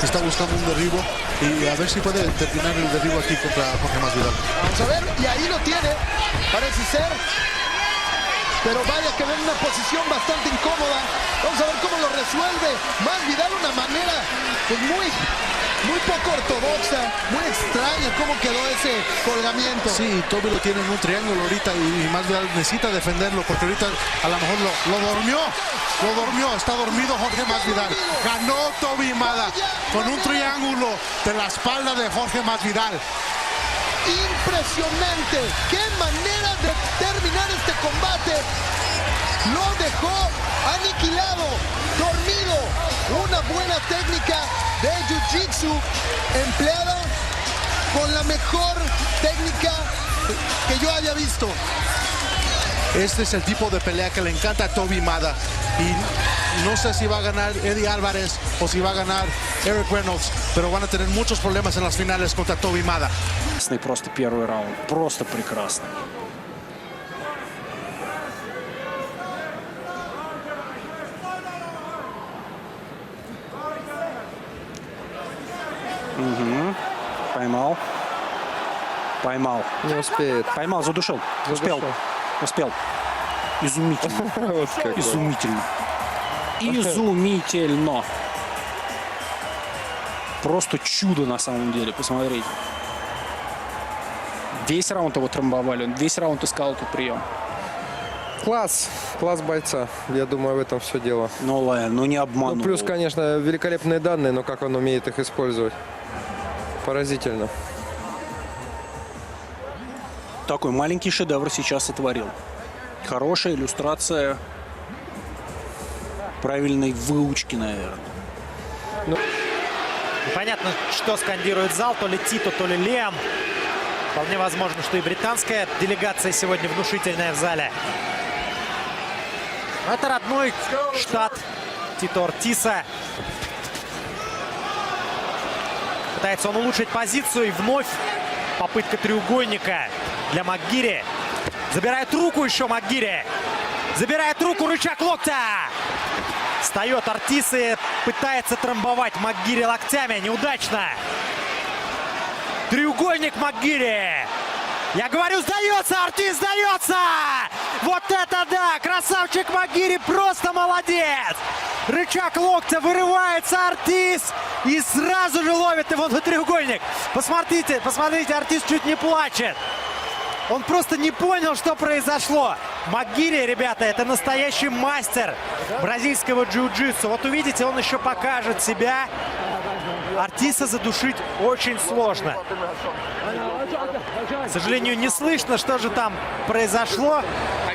está buscando un derribo y a ver si puede terminar el derribo aquí contra Jorge Masvidal. Vamos a ver, y ahí lo tiene, parece ser. Pero vaya que ven una posición bastante incómoda. Vamos a ver cómo lo resuelve Masvidal de una manera pues muy poco ortodoxa, muy extraña cómo quedó ese colgamiento. Sí, Toby lo tiene en un triángulo ahorita y Masvidal necesita defenderlo porque ahorita a lo mejor lo durmió, está dormido Jorge Masvidal. Ganó Toby Mada con un triángulo de la espalda de Jorge Masvidal. Impresionante, qué manera de terminar este combate. Lo dejó aniquilado, dormido. Una buena técnica de jiu-jitsu empleada con la mejor técnica que yo haya visto. Este es el tipo de pelea que le encanta a Toby Mada. Y no sé si va a ganar Eddie Álvarez o si va a ganar Eric Reynolds, pero van a tener muchos problemas en las finales contra Toby Mada. Просто первый раунд, просто прекрасно. Поймал. Не успеет. Поймал, задушил. Успел. Изумительно. Изумительно. Просто чудо на самом деле, посмотрите. Весь раунд его трамбовали, он весь раунд искал этот прием. Класс бойца. Я думаю, в этом все дело. Ну ладно, не обманул. Ну, плюс, конечно, великолепные данные, но как он умеет их использовать. Поразительно. Такой маленький шедевр сейчас сотворил. Хорошая иллюстрация правильной выучки, наверное. Непонятно, что скандирует зал. То ли Тито, то ли Лем. Вполне возможно, что и британская делегация сегодня внушительная в зале. Но это родной штат Тито Ортиса. Пытается он улучшить позицию. И вновь попытка треугольника для МакГири. Забирает руку еще МакГири. Забирает руку, рычаг локтя. Встает Ортис и пытается трамбовать МакГири локтями. Неудачно. Треугольник МакГири. Я говорю, сдается, Ортис сдается. Вот это да! Красавчик МакГири, просто молодец. Рычаг локтя, вырывается Ортис. И сразу же ловит его на треугольник. Посмотрите, Ортис чуть не плачет. Он просто не понял, что произошло. МакГири, ребята, это настоящий мастер бразильского джиу-джитсу. Вот увидите, он еще покажет себя. Ортиса задушить очень сложно. К сожалению, не слышно, что же там произошло.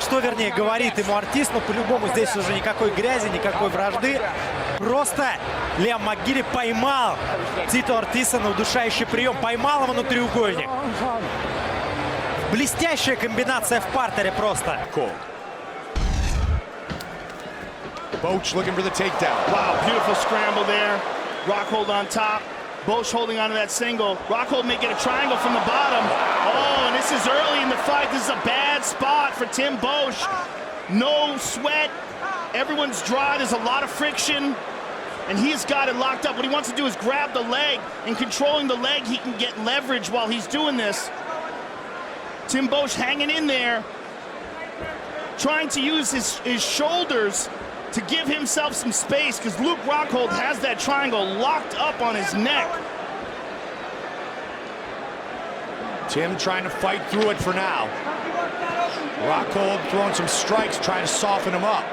Что, вернее, говорит ему Ортис. Но по-любому здесь уже никакой грязи, никакой вражды. Просто Лиам МакГири поймал Тито Ортиса на удушающий прием. Поймал его на треугольник. Блестящая комбинация в партере просто. Boach looking for the takedown. Wow, beautiful scramble there. Rockhold on top. Boach holding on to that single. Rockhold may get a triangle from the bottom. Oh, and this is early in the fight. This is a bad spot for Tim Boach. No sweat. Everyone's dry. There's a lot of friction. And he's got it locked up. What he wants to do is grab the leg. And controlling the leg, he can get leverage while he's doing this. Tim Boach hanging in there, trying to use his shoulders to give himself some space because Luke Rockhold has that triangle locked up on his neck. Tim trying to fight through it for now. Rockhold throwing some strikes, trying to soften him up.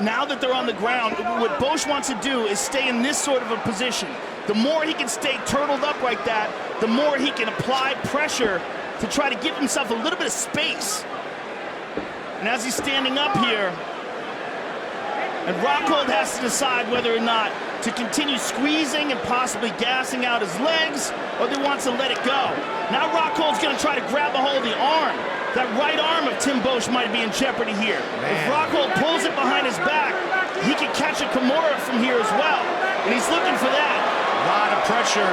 Now that they're on the ground, what Boach wants to do is stay in this sort of a position. The more he can stay turtled up like that, the more he can apply pressure to try to give himself a little bit of space. And as he's standing up here, and Rockhold has to decide whether or not to continue squeezing and possibly gassing out his legs, or he wants to let it go. Now Rockhold's going to try to grab a hold of the arm. That right arm of Tim Boach might be in jeopardy here. If Rockhold pulls it behind his back, he can catch a Kimura from here as well. And he's looking for that. A lot of pressure.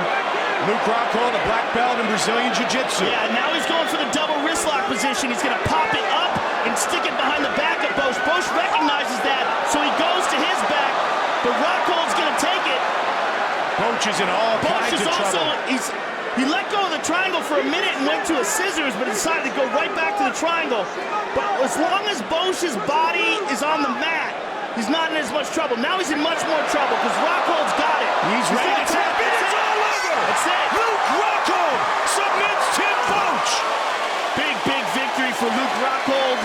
Luke Rockhold, a black belt in Brazilian Jiu-Jitsu. Yeah, now he's going for the double wrist lock position. He's going to pop it up and stick it behind the back of Boach. Boach recognizes that, so he goes to his back, but Rockhold's going to take it. Boach is in all kinds of trouble. He let go of the triangle for a minute and went to a scissors, but decided to go right back to the triangle. But as long as Boach's body is on the mat, he's not in as much trouble. Now he's in much more trouble because Rockhold's got it. He's ready to tap. It is all over. That's it. Luke Rockhold submits Tim Boach. Big victory for Luke Rockhold.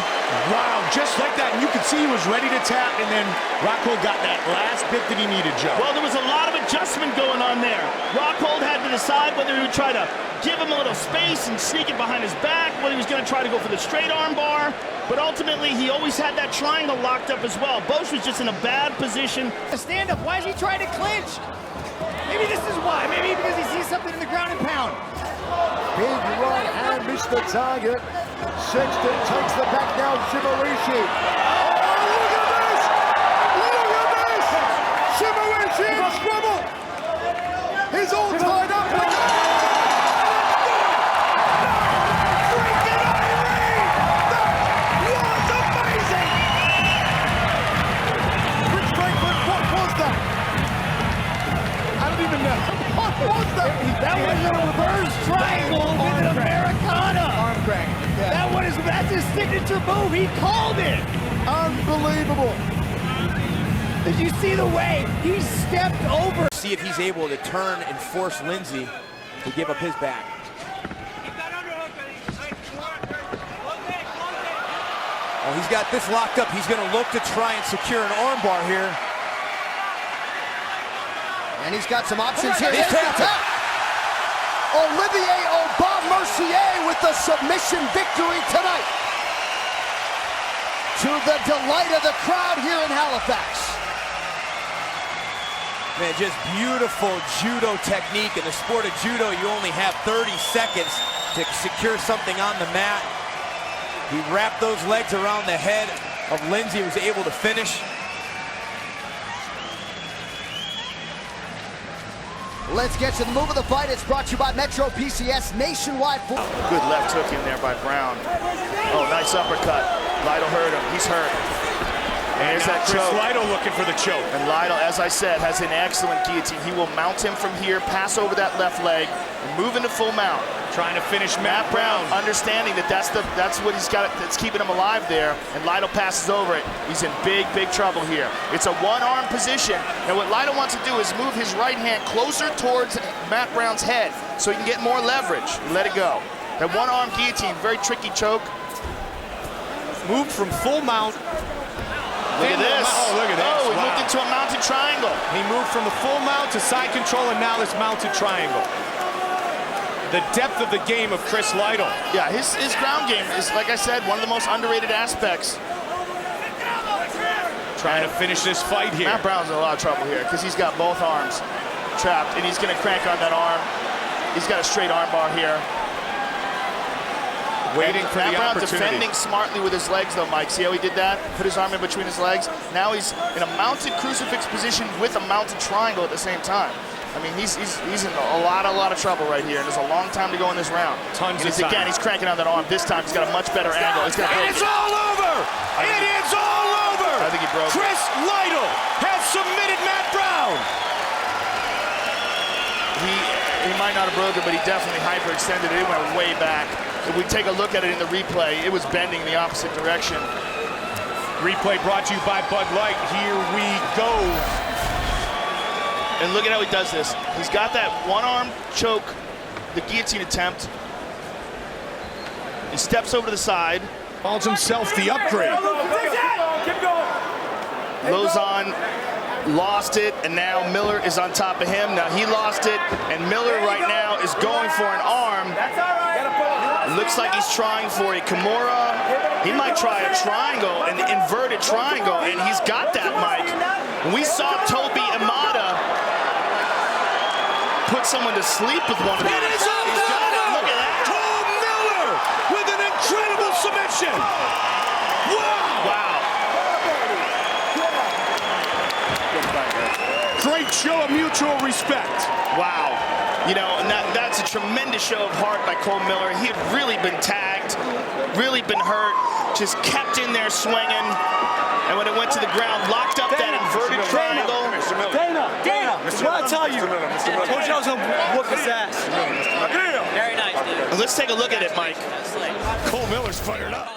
Wow, just like that. And you could see he was ready to tap, and then Rockhold got that last bit that he needed, Joe. Well, there was a lot of adjustment going on there. Rockhold had to decide whether he would try to give him a little space and sneak it behind his back, whether he was going to try to go for the straight arm bar. But ultimately, he always had that triangle locked up as well. Boach was just in a bad position. A stand-up, why is he trying to clinch? Maybe this is why. Maybe because he sees something in the ground and pound. Big right hand missed the target. Sexton takes the back now, Shimorishi. Oh, look at this! Look at this! Shimorishi in trouble! He's all tied up. Freaking Irene! That was amazing! Rich Frankfurt, what was that? I don't even know. What was that? That was a reverse triangle with an Americana. Arm crank. Yeah. That's his signature move. He called it. Unbelievable. Did you see the way he stepped over? See if he's able to turn and force Lindsay to give up his back. Oh, he's got this locked up. He's going to look to try and secure an armbar here. And he's got some options here. He's tapped it. Olivier Aubin-Mercier with the submission victory tonight. To the delight of the crowd here in Halifax. Man, just beautiful judo technique. In the sport of judo, you only have 30 seconds to secure something on the mat. He wrapped those legs around the head of Lindsay, was able to finish. Let's get to the move of the fight. It's brought to you by Metro PCS nationwide. Good left hook in there by Brown. Oh, nice uppercut. Lytle hurt him. He's hurt. And here's that Chris choke. Lytle looking for the choke. And Lytle, as I said, has an excellent guillotine. He will mount him from here, pass over that left leg, and move into full mount. Trying to finish Matt Brown. Understanding that that's what he's got, that's keeping him alive there, and Lytle passes over it. He's in big trouble here. It's a one-arm position, and what Lytle wants to do is move his right hand closer towards Matt Brown's head so he can get more leverage and let it go. That one-arm guillotine, very tricky choke. Moved from full mount. Look at this. Oh, look at this. Oh, he moved into a mounted triangle. He moved from the full mount to side control, and now this mounted triangle. The depth of the game of Chris Lytle. Yeah, his ground game is, like I said, one of the most underrated aspects. Trying to finish this fight here. Matt Brown's in a lot of trouble here because he's got both arms trapped, and he's going to crank on that arm. He's got a straight arm bar here. Waiting for the Matt Brown opportunity. defending smartly with his legs, though, Mike. See how he did that? Put his arm in between his legs. Now he's in a mounted crucifix position with a mounted triangle at the same time. I mean, he's in a lot of trouble right here, and there's a long time to go in this round. Tons of time. Again, he's cranking on that arm. This time, he's got a much better angle. He's gonna break It's all over! It is all over! I think he broke it. Chris Lytle has submitted Matt Brown. He might not have broken, but he definitely hyperextended it. It went way back. If we take a look at it in the replay, it was bending the opposite direction. Replay brought to you by Bud Light. Here we go. And look at how he does this. He's got that one-arm choke, the guillotine attempt. He steps over to the side. Calls himself the upgrade. Lozon lost it, and now Miller is on top of him. Now he lost it, and Miller right now is going for an arm. It looks like he's trying for a Kimura. He might try a triangle, an inverted triangle, and he's got that, Mike. We saw Toby Imada put someone to sleep with one of them. It is over! He's got it. Look at that. Cole Miller with an incredible submission. Wow! Wow. Great show of mutual respect. Wow. You know, and that's a tremendous show of heart by Cole Miller. He had really been tagged, really been hurt, just kept in there swinging. And when it went to the ground, locked up that inverted triangle. What I tell you? I told you I was going to whoop his ass. Very nice, dude. Let's take a look at it, Mike. Cole Miller's fired up.